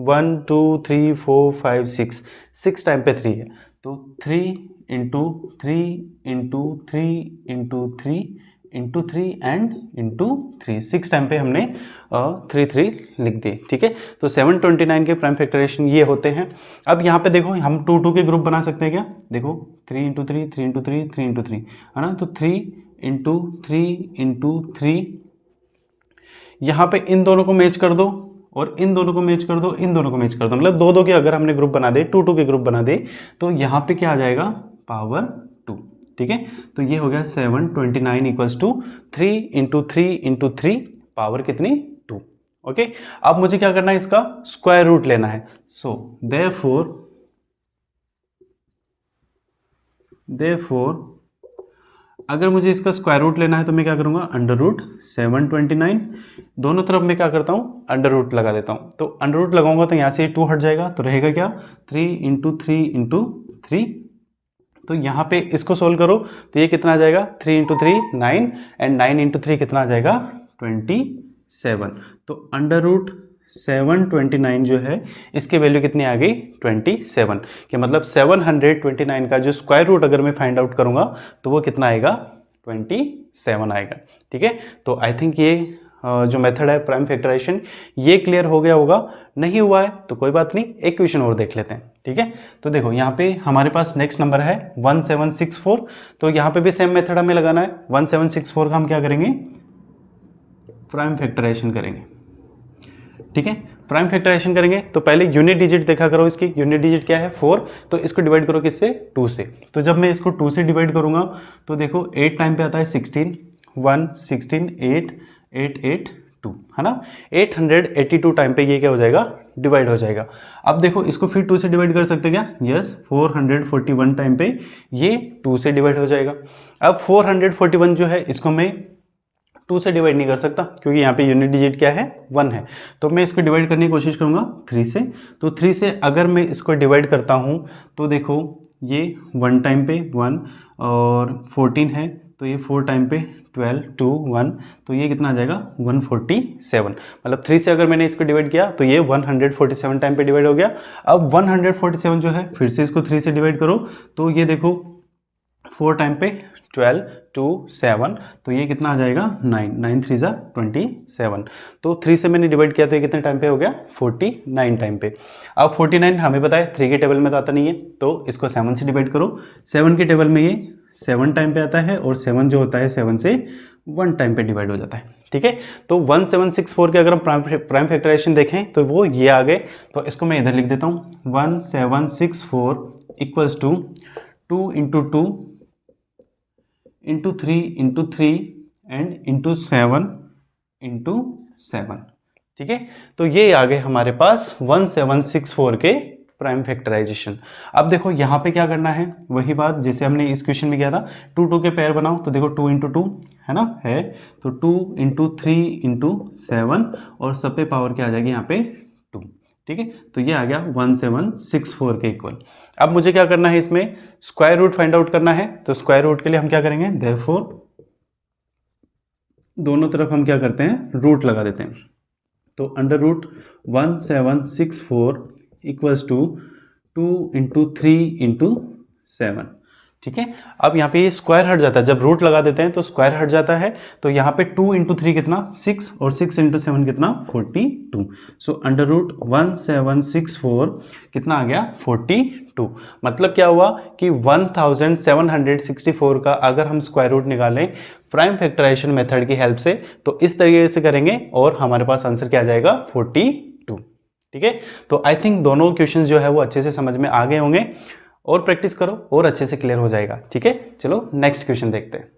1 2 3 4 5 6, 6 टाइम पे 3 है, तो 3 into 3 into 3 into 3 into 3 and into 3, 6 time पे हमने 3 लिख दिए। ठीक है, तो 729 के प्राइम फैक्टराइजेशन ये होते हैं। अब यहाँ पे देखो हम 2 2 के ग्रुप बना सकते हैं क्या? देखो 3 इंटू 3 3 इंटू 3 3 इंटू 3 है ना, तो 3 इंटू 3 इंटू 3, यहाँ पे इन दोनों को मैच कर दो और इन दोनों को मैच कर दो, इन दोनों को मैच कर दो, मतलब 2 2 के अगर हमने ग्रुप बना दे, 2 2 के ग्रुप बना दे, तो यहाँ पे क्या आ जाएगा? पावर 2। ठीक है, तो ये हो गया 729 equals to 3 into 3 into 3, power कितनी? 2। ओके, अब मुझे क्या करना है? इसका स्क्वायर रूट लेना है। सो देयरफॉर अगर मुझे इसका स्क्वायर रूट लेना है तो मैं क्या करूंगा? अंडर रूट 729, दोनों तरफ मैं क्या करता हूँ? अंडर रूट लगा देता हूँ। तो अंडर रूट लगाऊंगा तो यहाँ से 2 हट जाएगा, तो रहेगा क्या? 3 इंटू 3 इंटू 3। तो यहाँ पे इसको सोल्व करो तो ये कितना आ जाएगा? 3 इंटू 3 9, एंड 9 इंटू 3 कितना आ जाएगा? 27। तो अंडर रूट 729 जो है इसकी वैल्यू कितनी आ गई? 27, कि मतलब 729 का जो स्क्वायर रूट अगर मैं फाइंड आउट करूंगा तो वो कितना आएगा? 27 आएगा। ठीक है, तो आई थिंक ये जो मेथड है प्राइम फैक्टराइजेशन ये क्लियर हो गया होगा। नहीं हुआ है तो कोई बात नहीं, एक क्वेश्चन और देख लेते हैं। ठीक है, तो देखो यहाँ पे हमारे पास नेक्स्ट नंबर है 1764, तो यहाँ पे भी सेम मेथड हमें लगाना है। 1764 का हम क्या करेंगे? प्राइम फैक्टराइजेशन करेंगे। ठीक है, प्राइम फैक्टराइजेशन करेंगे तो पहले यूनिट डिजिट देखा करो। इसकी यूनिट डिजिट क्या है? 4, तो इसको डिवाइड करो किससे? 2 से। तो जब मैं इसको 2 से डिवाइड करूंगा तो देखो 8 टाइम पे आता है 16, 1 16 8 8 8 2, है ना, 882 टाइम पे ये क्या हो जाएगा? डिवाइड हो जाएगा। अब देखो इसको फिर 2 से डिवाइड कर सकते हैं क्या? यस, 441 टाइम पे ये 2 से डिवाइड हो जाएगा। अब 441 जो है इसको मैं 2 से डिवाइड नहीं कर सकता क्योंकि यहाँ पे यूनिट डिजिट क्या है? 1 है, तो मैं इसको डिवाइड करने की कोशिश करूँगा 3 से। तो 3 से अगर मैं इसको डिवाइड करता हूँ तो देखो ये 1 टाइम पे 1 और 14 है, तो ये 4 टाइम पे 12 2 1, तो ये कितना आ जाएगा? 147। मतलब 3 से अगर मैंने इसको डिवाइड किया तो ये 147 टाइम पे डिवाइड हो गया। अब 147 जो है फिर से इसको 3 से डिवाइड करो तो ये देखो 4 टाइम पे 12 2 7, तो ये कितना आ जाएगा? 9 9 3 जा 27। तो 3 से मैंने डिवाइड किया तो ये कितने टाइम पे हो गया? 49 टाइम पे। अब 49 हमें पता है 3 के टेबल में तो आता नहीं है, तो इसको 7 से डिवाइड करो। 7 के टेबल में ये 7 टाइम पे आता है और 7 जो होता है 7 से 1 टाइम पे डिवाइड हो जाता है। ठीक है, तो 1764 के अगर हम प्राइम फैक्टराइजेशन देखें तो वो ये आ गए, तो इसको मैं इधर लिख देता हूँ 1764 equals to 2 into 2 into 3 into 3 and into 7 into 7। ठीक है, तो ये आ गए हमारे पास 1764 के प्राइम फैक्टराइजेशन। अब देखो यहाँ पे क्या करना है? वही बात जैसे हमने इस क्वेश्चन में किया था, 2 2 के पेयर बनाओ, तो देखो 2 इंटू 2 है ना, है, तो 2 इंटू 3 इंटू 7 और सब पे पावर क्या आ जाएगी? यहाँ पे 2। ठीक है, तो ये आ गया 1764 के इक्वल। अब मुझे क्या करना है? इसमें स्क्वायर रूट फाइंड आउट करना है, तो स्क्वायर रूट के लिए हम क्या करेंगे? देयरफॉर दोनों तरफ हम क्या करते हैं? रूट लगा देते हैं। तो under root 1764 equals to 2 into 3 into 7। ठीक है, अब यहाँ पे ये स्क्वायर हट जाता है, जब रूट लगा देते हैं तो स्क्वायर हट जाता है, तो यहाँ पे 2 इंटू 3 कितना? 6 और 6 इंटू 7 कितना? 42। सो अंडर रूट 1764 कितना आ गया? 42। मतलब क्या हुआ कि 1764 का अगर हम स्क्वायर रूट निकालें प्राइम फैक्टराइजेशन मेथड की हेल्प से तो इस तरीके से करेंगे और हमारे पास आंसर क्या आ जाएगा? 42। ठीक है, तो आई थिंक दोनों क्वेश्चन जो है वो अच्छे से समझ में आ गए होंगे, और प्रैक्टिस करो और अच्छे से क्लियर हो जाएगा। ठीक है, चलो नेक्स्ट क्वेश्चन देखते हैं।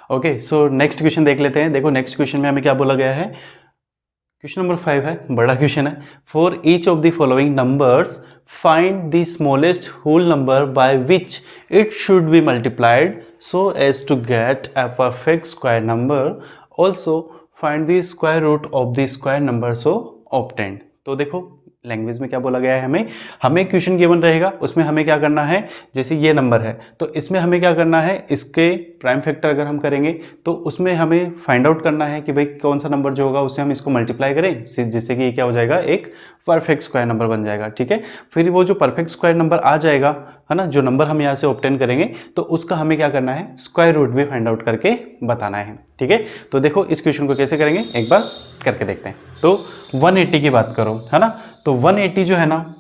ओके, सो नेक्स्ट क्वेश्चन देख लेते हैं। देखो नेक्स्ट क्वेश्चन में हमें क्या बोला गया है? क्वेश्चन नंबर 5 है, बड़ा क्वेश्चन है। For each of the following numbers find the smallest whole number by which it should be multiplied so as to get a perfect square number, also find the square root of the square number so obtained. तो देखो language में क्या बोला गया है, हमें question given रहेगा, उसमें हमें क्या करना है, जैसे ये नंबर है तो इसमें हमें क्या करना है, इसके प्राइम फैक्टर अगर हम करेंगे तो उसमें हमें फाइंड आउट करना है कि भाई कौन सा नंबर जो होगा उससे हम इसको मल्टीप्लाई करें, जिससे कि ये क्या हो जाएगा, एक परफेक्ट स्क्वायर नंबर बन जाएगा। ठीक है, फिर वो जो परफेक्ट स्क्वायर नंबर आ जाएगा, है ना, जो नंबर हम यहाँ से ऑब्टेन करेंगे तो उसका हमें क्या करना है, स्क्वायर रूट भी फाइंड आउट करके बताना है। ठीक है, तो देखो इस क्वेश्चन को कैसे करेंगे एक बार करके देखते हैं। तो 180 की बात करो, है ना, तो 180 जो है ना,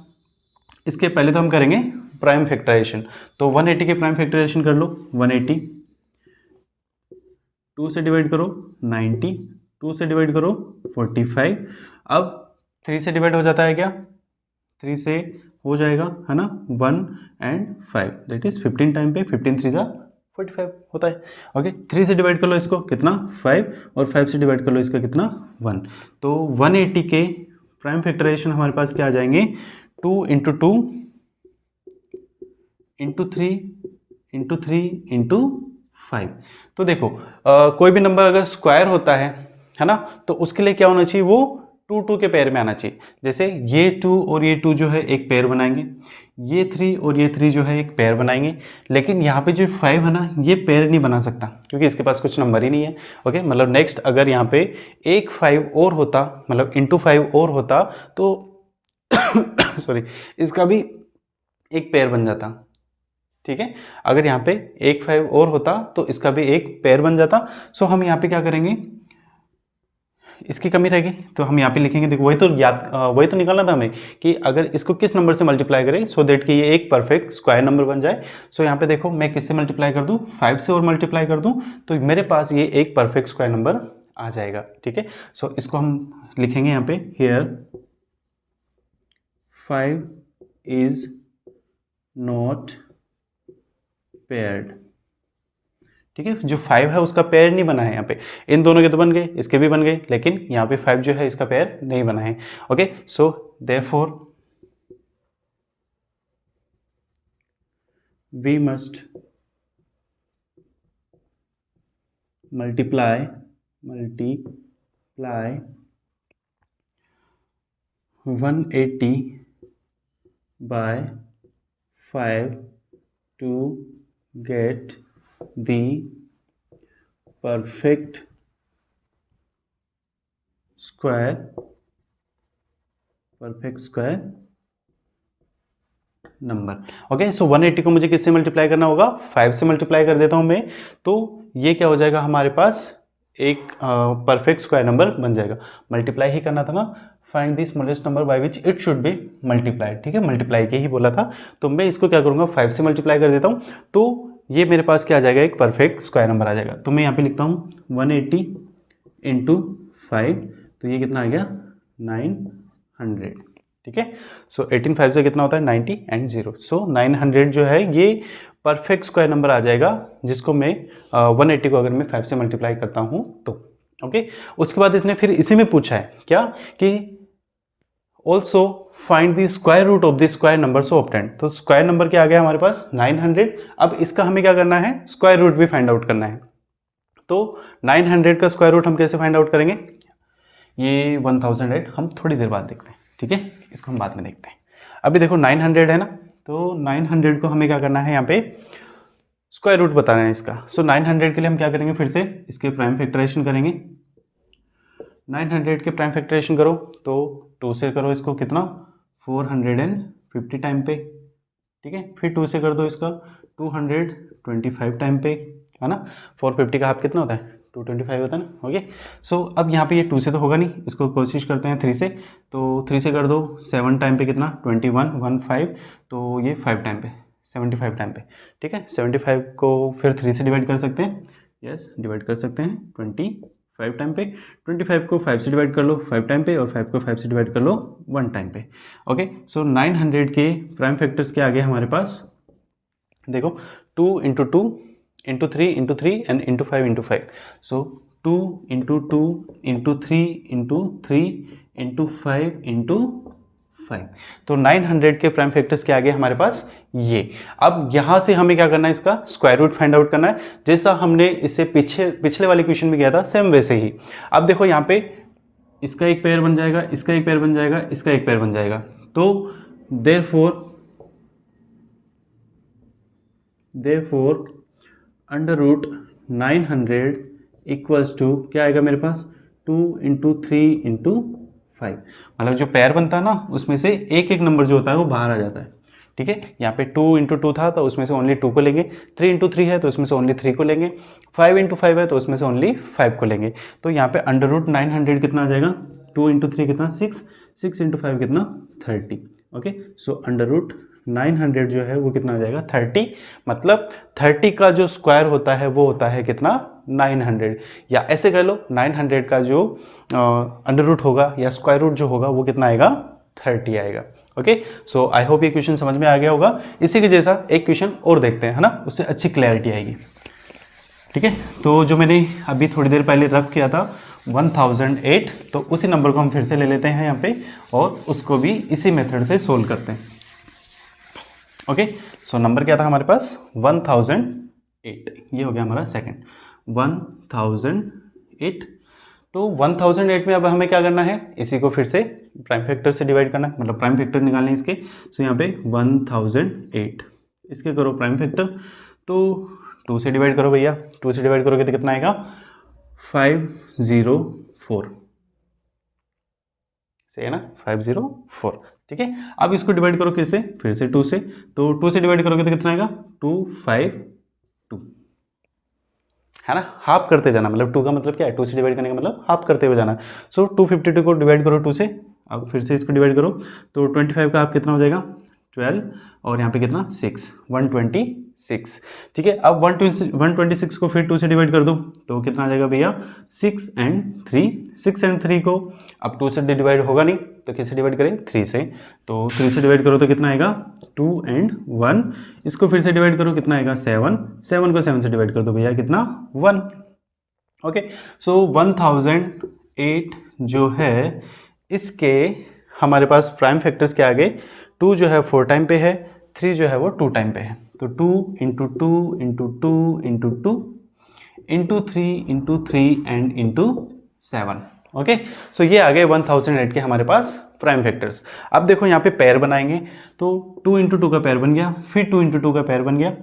इसके पहले तो हम करेंगे प्राइम फैक्टराइजेशन। तो 180 के प्राइम फैक्टराइजेशन कर लो। 180 2 से डिवाइड करो 90, 2 से डिवाइड करो 45, अब 3 से डिवाइड हो जाता है क्या, 3 से हो जाएगा, है ना, 1 एंड 5 दैट इज 15 टाइम पे 15 3 जा 45 होता है। ओके, 3 से डिवाइड कर लो इसको कितना 5, और 5 से डिवाइड कर लो इसका कितना 1। तो 180 के प्राइम फैक्टराइजेशन हमारे पास क्या आ जाएंगे, 2 इंटू 2 इंटू 3 इंटू 3 इंटू 5। तो देखो कोई भी नंबर अगर स्क्वायर होता है ना, तो उसके लिए क्या होना चाहिए, वो 2 2 के पेयर में आना चाहिए। जैसे ये 2 और ये 2 जो है एक पेयर बनाएंगे, ये 3 और ये 3 जो है एक पेयर बनाएंगे, लेकिन यहाँ पे जो 5 है ना, ये पेयर नहीं बना सकता क्योंकि इसके पास कुछ नंबर ही नहीं है। ओके, मतलब नेक्स्ट अगर यहाँ पे एक 5 और होता, मतलब इंटू 5 और होता तो सॉरी, इसका भी एक पेयर बन जाता। ठीक है, अगर यहाँ पे एक 5 और होता तो इसका भी एक पेयर बन जाता। सो हम यहाँ पे क्या करेंगे, इसकी कमी रहेगी तो हम यहाँ पे लिखेंगे, देखो वही तो निकालना था हमें कि अगर इसको किस नंबर से मल्टीप्लाई करें सो दैट कि ये एक परफेक्ट स्क्वायर नंबर बन जाए। सो यहाँ पे देखो मैं किससे मल्टीप्लाई कर दूँ, 5 से और मल्टीप्लाई कर दूँ तो मेरे पास ये एक परफेक्ट स्क्वायर नंबर आ जाएगा। ठीक है, सो इसको हम लिखेंगे यहाँ पे, हियर 5 इज नॉट पेयर्ड। ठीक है, जो 5 है उसका पेयर नहीं बना है यहाँ पे, इन दोनों के तो बन गए, इसके भी बन गए, लेकिन यहाँ पे 5 जो है इसका पेयर नहीं बना है। Okay, so therefore we must multiply 180 by 5 to get the perfect square number. Okay, so 180 को मुझे किससे मल्टीप्लाई करना होगा, 5 से मल्टीप्लाई कर देता हूं मैं, तो ये क्या हो जाएगा हमारे पास, एक परफेक्ट स्क्वायर नंबर बन जाएगा। मल्टीप्लाई ही करना था ना, find the smallest number by which it should be multiplied. ठीक है, मल्टीप्लाई के ही बोला था, तो मैं इसको क्या करूँगा, 5 से मल्टीप्लाई कर देता हूँ, तो ये मेरे पास क्या आ जाएगा, एक परफेक्ट स्क्वायर नंबर आ जाएगा। तो मैं यहाँ पे लिखता हूँ 180 इंटू 5, तो ये कितना आ गया 900। ठीक है, सो 18 5 से कितना होता है 90 एंड 0, सो 900 जो है ये परफेक्ट स्क्वायर नंबर आ जाएगा, जिसको मैं 180 को अगर मैं 5 से मल्टीप्लाई करता हूँ तो। ओके, उसके बाद इसने फिर इसी में पूछा है क्या कि also find the square root of the square number so obtained. तो स्क्वायर नंबर क्या आ गया हमारे पास 900। अब इसका हमें क्या करना है, स्क्वायर रूट भी फाइंड आउट करना है। तो 900 का स्क्वायर रूट हम कैसे फाइंड आउट करेंगे, ये 1008 हम थोड़ी देर बाद देखते हैं। ठीक है, इसको हम बाद में देखते हैं। अभी देखो 900 है ना, तो 900 को हमें क्या करना है, यहाँ पे स्क्वायर रूट बताना है इसका। सो 900 के लिए हम क्या करेंगे, फिर से इसके प्राइम फैक्टराइजेशन करेंगे। 900 के प्राइम फैक्टराइजेशन करो तो 2 से करो इसको कितना 450 टाइम पे। ठीक है, फिर 2 से कर दो इसका 225 टाइम पे, है ना। 450 का हाफ कितना होता है 225 होता है ना। ओके, सो अब यहाँ पे ये 2 से तो होगा नहीं, इसको कोशिश करते हैं 3 से। तो 3 से कर दो 7 टाइम पे कितना 21 तो ये 5 टाइम पे 75 टाइम पे। ठीक है, 75 को फिर 3 से डिवाइड कर सकते हैं, यस डिवाइड कर सकते हैं 25 टाइम पे। 25 को 5 से डिवाइड कर लो 5 टाइम पे, और 5 को 5 से डिवाइड कर लो 1 टाइम पे। ओके, सो 900 के प्राइम फैक्टर्स के आगे हमारे पास देखो 2 into 2 into 3 into 3 and into 5 into 5। So 2 into 2 into 3 into 3 into 5 into 5। तो 900 के प्राइम फैक्टर्स के आगे हमारे पास ये। अब यहाँ से हमें क्या करना है, इसका स्क्वायर रूट फाइंड आउट करना है, जैसा हमने इससे पिछले वाले क्वेश्चन में किया था सेम वैसे ही। अब देखो यहाँ पे इसका एक पेयर बन जाएगा, इसका एक पेयर बन जाएगा, इसका एक पेयर बन जाएगा। तो therefore under root 900 equals to क्या आएगा मेरे पास, 2 इंटू 3 इंटू 5। मतलब जो पेयर बनता है ना उसमें से एक एक नंबर जो होता है वो बाहर आ जाता है। ठीक है, यहाँ पे 2 इंटू 2 था तो उसमें से ओनली 2 को लेंगे, 3 इंटू 3 है तो उसमें से ओनली 3 को लेंगे, 5 इंटू 5 है तो उसमें से ओनली 5 को लेंगे। तो यहाँ पे अंडर रूट 900 कितना आ जाएगा, 2 इंटू 3 कितना 6, 6 इंटू 5 कितना 30। ओके, सो अंडर रूट 900 जो है वो कितना आ जाएगा 30। मतलब 30 का जो स्क्वायर होता है वो होता है कितना 900, या ऐसे कह लो 900 का जो अंडर रूट होगा या स्क्वायर रूट जो होगा वो कितना आएगा 30 आएगा। ओके, सो आई होप ये क्वेश्चन समझ में आ गया होगा। इसी के जैसा एक क्वेश्चन और देखते हैं, है ना, उससे अच्छी क्लैरिटी आएगी। ठीक है, तो जो मैंने अभी थोड़ी देर पहले रफ किया था 1008, तो उसी नंबर को हम फिर से ले लेते हैं यहाँ पे और उसको भी इसी मेथड से सोल्व करते हैं। ओके, सो नंबर क्या था हमारे पास 1008, ये हो गया हमारा सेकंड 1008। तो 1008 में अब हमें क्या करना है, इसी को फिर से प्राइम फैक्टर से डिवाइड करना है, मतलब प्राइम फैक्टर निकालने हैं इसके। सो यहाँ पे 1008 इसके करो प्राइम फैक्टर, तो 2 से डिवाइड करो भैया, 2 से डिवाइड करोगे तो कितना आएगा 504, सही है ना 504। ठीक है, अब इसको डिवाइड करो किससे, फिर से 2 से, तो 2 से डिवाइड करोगे तो कितना आएगा 252, है ना, हाफ करते जाना, मतलब 2 का मतलब क्या है, 2 से डिवाइड करने का मतलब हाफ करते हुए जाना। सो 252 को डिवाइड करो 2 से, अब फिर से इसको डिवाइड करो, तो 25 का आप कितना हो जाएगा 12, और यहाँ पे कितना 6, 126। ठीक है, अब 126 को फिर 2 से डिवाइड कर दो तो कितना आ जाएगा भैया 6 एंड 3, 6 एंड 3 को अब 2 से डिवाइड होगा नहीं तो किससे डिवाइड करें 3 से, तो 3 से डिवाइड करो तो कितना आएगा 2 एंड 1, इसको फिर से डिवाइड करो कितना आएगा 7, 7 को 7 से डिवाइड कर दो भैया कितना 1। ओके, सो 1008 जो है इसके हमारे पास प्राइम फैक्टर्स के आगे 2 जो है 4 टाइम पे है, 3 जो है वो 2 टाइम पे है, तो 2 into 2 into 2 into 2 into 3 into 3 and into 7। Okay, so ये आ गए 1008 के हमारे पास प्राइम फैक्टर्स। अब देखो यहाँ पे पेयर बनाएंगे, तो 2 इंटू 2 का पेयर बन गया, फिर 2 इंटू 2 का पेयर बन गया, है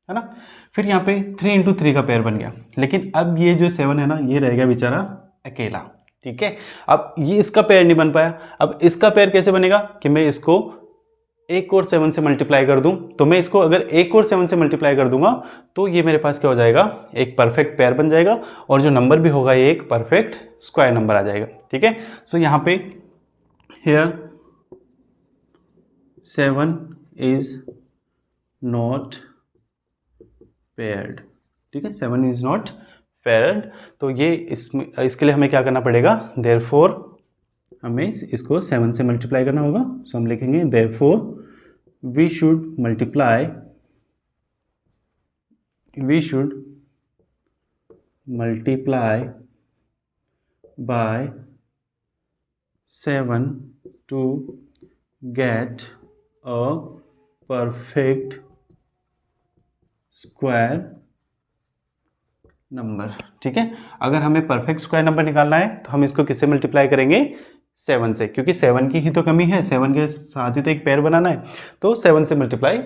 ना, फिर यहाँ पे 3 इंटू 3 का पेयर बन गया, लेकिन अब ये जो 7 है ना ये रहेगा बेचारा अकेला। ठीक है, अब ये इसका पेयर नहीं बन पाया, अब इसका पेयर कैसे बनेगा कि मैं इसको एक और 7 से मल्टीप्लाई कर दूं, तो मैं इसको अगर एक और 7 से मल्टीप्लाई कर दूंगा तो ये मेरे पास क्या हो जाएगा एक परफेक्ट पेयर बन जाएगा, और जो नंबर भी होगा ये एक परफेक्ट स्क्वायर नंबर आ जाएगा। ठीक है, सो यहाँ पे हियर 7 इज नॉट पेयर्ड। ठीक है, 7 इज नॉट पेयर्ड, तो ये इसके लिए हमें क्या करना पड़ेगा, देयरफॉर हमें इसको 7 से मल्टीप्लाई करना होगा। सो हम लिखेंगे therefore we should multiply by 7 to get a perfect square number. ठीक है, अगर हमें परफेक्ट स्क्वायर नंबर निकालना है तो हम इसको किससे मल्टीप्लाई करेंगे 7 से, क्योंकि 7 की ही तो कमी है, 7 के साथ ही तो एक पेयर बनाना है, तो 7 से मल्टीप्लाई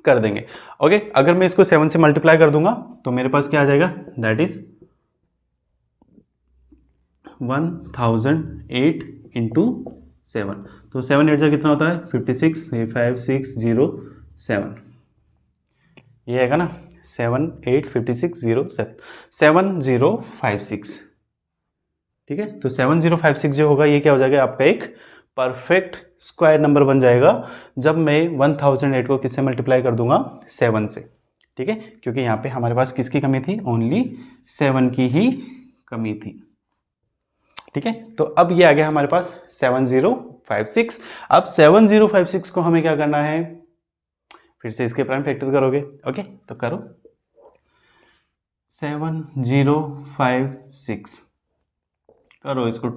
कर देंगे। ओके, अगर मैं इसको 7 से मल्टीप्लाई कर दूंगा तो मेरे पास क्या आ जाएगा, दैट इज 1008 इंटू 7, तो 7 8 कितना होता है 56, 560 7, ये आएगा ना 7 8 56 0 7 7056। ठीक है, तो 7056 जो होगा ये क्या हो जाएगा आपका एक परफेक्ट स्क्वायर नंबर बन जाएगा जब मैं 1008 को किससे मल्टीप्लाई कर दूंगा 7 से। ठीक है, क्योंकि यहाँ पे हमारे पास किसकी कमी थी, ओनली 7 की ही कमी थी। ठीक है, तो अब ये आ गया हमारे पास 7056। अब 7056 को हमें क्या करना है, फिर से इसके प्राइम फैक्टर करोगे। ओके, तो करो 7056 करो इसको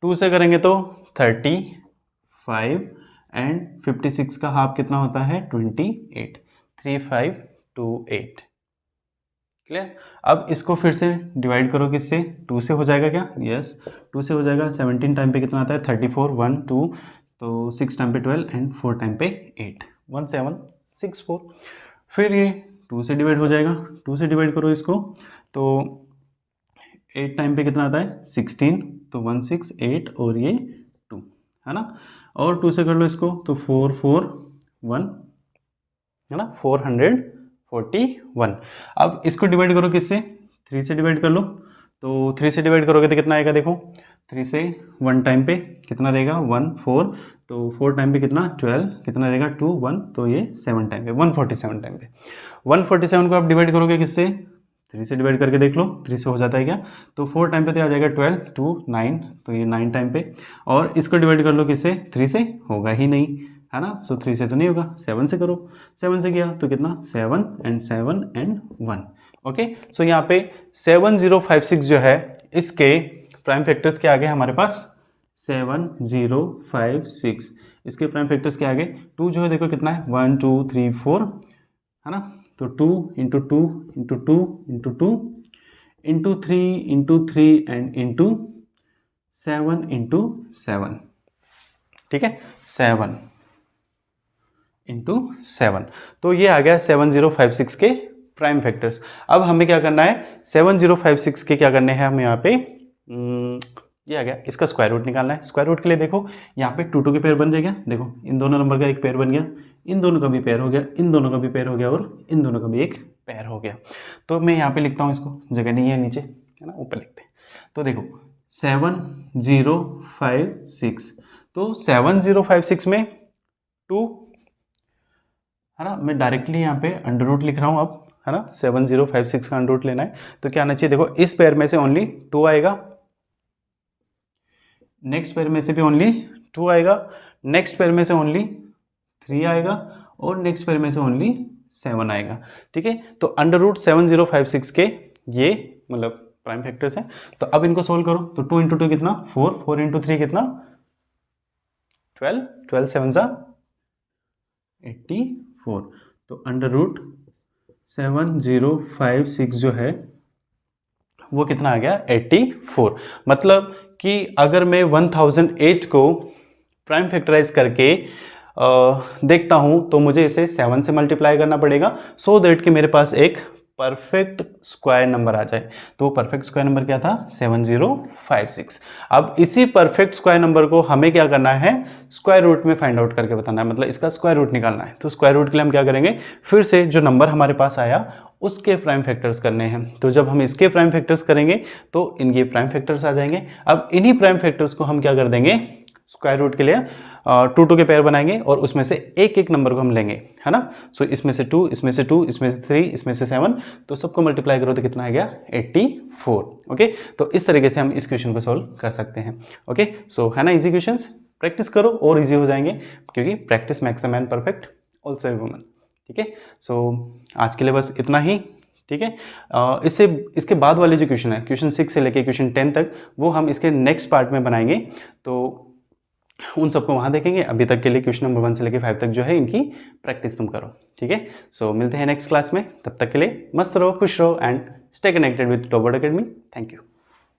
2 से करेंगे तो 35 एंड 56 का हाफ कितना होता है 28, 3528। क्लियर। अब इसको फिर से डिवाइड करो किससे, 2 से हो जाएगा क्या, यस 2 से हो जाएगा। 17 टाइम पे कितना आता है 34, 1 2, तो 6 टाइम पे 12 एंड 4 टाइम पे 8, 1764। फिर ये 2 से डिवाइड हो जाएगा, 2 से डिवाइड करो इसको, तो 8 टाइम पे कितना आता है 16, तो 168 और ये 2 है ना। और 2 से कर लो इसको, तो 441 है ना, 441। अब इसको डिवाइड करो किससे, 3 से डिवाइड कर लो, तो 3 से डिवाइड करोगे तो कितना आएगा, देखो 3 से 1 टाइम पे कितना रहेगा 1 4, तो 4 टाइम पे कितना 12, कितना रहेगा 2 1, तो ये 7 टाइम पे 147 टाइम पे। 147 को आप डिवाइड करोगे किससे, 3 से डिवाइड करके देख लो, 3 से हो जाता है क्या, तो 4 टाइम पे तो आ जाएगा 12 2 9, तो ये 9 टाइम पे। और इसको डिवाइड कर लो किससे, 3 से, होगा ही नहीं है ना, सो 3 से तो नहीं होगा, 7 से करो, 7 से किया तो कितना 7 एंड 1। ओके, सो यहाँ पे 7056 जो है इसके प्राइम फैक्टर्स के आगे हमारे पास 7056, इसके प्राइम फैक्टर्स के आगे 2 जो है देखो कितना है 1 2 3 4 है ना, तो 2 into 2 into 2 into 2 into 3 and into 7 into 7, ठीक है 7 इंटू 7, तो ये आ गया 7056 के प्राइम फैक्टर्स। अब हमें क्या करना है, 7056 के क्या करने हैं हम यहाँ पे, ये आ गया, इसका स्क्वायर रूट निकालना है। स्क्वायर रूट के लिए देखो यहाँ पे 2 2 के पेयर बन जाएगा, देखो इन दोनों नंबर का एक पेयर बन गया, इन दोनों का भी पेयर हो गया, इन दोनों का भी पेयर हो गया और इन दोनों का भी एक पेयर हो गया। तो मैं यहाँ पे लिखता हूँ, इसको जगह नहीं है नीचे है ना, ऊपर लिखते हैं। तो देखो 7056, तो 7056 में 2 है ना, मैं डायरेक्टली यहाँ पे अंडर रूट लिख रहा हूँ अब है ना, 7056 का अंडर रूट लेना है तो क्या आना चाहिए, देखो इस पेयर में से ओनली 2 आएगा, नेक्स्ट पेयर में से भी ओनली 2 आएगा, नेक्स्ट पेयर में से ओनली 3 आएगा और नेक्स्ट पेयर में से ओनली 7 आएगा, ठीक है। तो अंडर रूट 7056 के ये मतलब प्राइम फैक्टर्स हैं। तो अब इनको सोल्व करो, तो 2 इंटू 2 कितना 4, 4 इंटू 3 कितना 12, 12 7 सा 84, तो अंडर रूट 7056 जो है वो कितना आ गया 84। मतलब कि अगर मैं 1008 को प्राइम फैक्टराइज करके देखता हूं तो मुझे इसे 7 से मल्टीप्लाई करना पड़ेगा, सो दैट कि मेरे पास एक परफेक्ट स्क्वायर नंबर आ जाए। तो वो परफेक्ट स्क्वायर नंबर क्या था 7056। अब इसी परफेक्ट स्क्वायर नंबर को हमें क्या करना है, स्क्वायर रूट में फाइंड आउट करके बताना है, मतलब इसका स्क्वायर रूट निकालना है। तो स्क्वायर रूट के लिए हम क्या करेंगे, फिर से जो नंबर हमारे पास आया उसके प्राइम फैक्टर्स करने हैं। तो जब हम इसके प्राइम फैक्टर्स करेंगे तो इनके प्राइम फैक्टर्स आ जाएंगे। अब इन्हीं प्राइम फैक्टर्स को हम क्या कर देंगे, स्क्वायर रूट के लिए 2 2 के पेयर बनाएंगे और उसमें से एक एक नंबर को हम लेंगे है ना। सो इसमें से 2, इसमें से 2, इसमें से 3, इसमें से 7, तो सबको मल्टीप्लाई करो तो कितना आ गया 84। ओके, तो इस तरीके से हम इस क्वेश्चन को सॉल्व कर सकते हैं। ओके, सो है ना इजी क्वेश्चंस, प्रैक्टिस करो और इजी हो जाएंगे, क्योंकि practice makes a man perfect also a woman. ठीक है, सो आज के लिए बस इतना ही। ठीक है, इसके बाद वाले जो क्वेश्चन है, क्वेश्चन 6 से लेके क्वेश्चन 10 तक, वो हम इसके नेक्स्ट पार्ट में बनाएंगे, तो उन सबको वहाँ देखेंगे। अभी तक के लिए क्वेश्चन नंबर 1 से लेके 5 तक जो है इनकी प्रैक्टिस तुम करो। ठीक है, सो मिलते हैं नेक्स्ट क्लास में, तब तक के लिए मस्त रहो, खुश रहो and stay connected with top board academy. Thank you.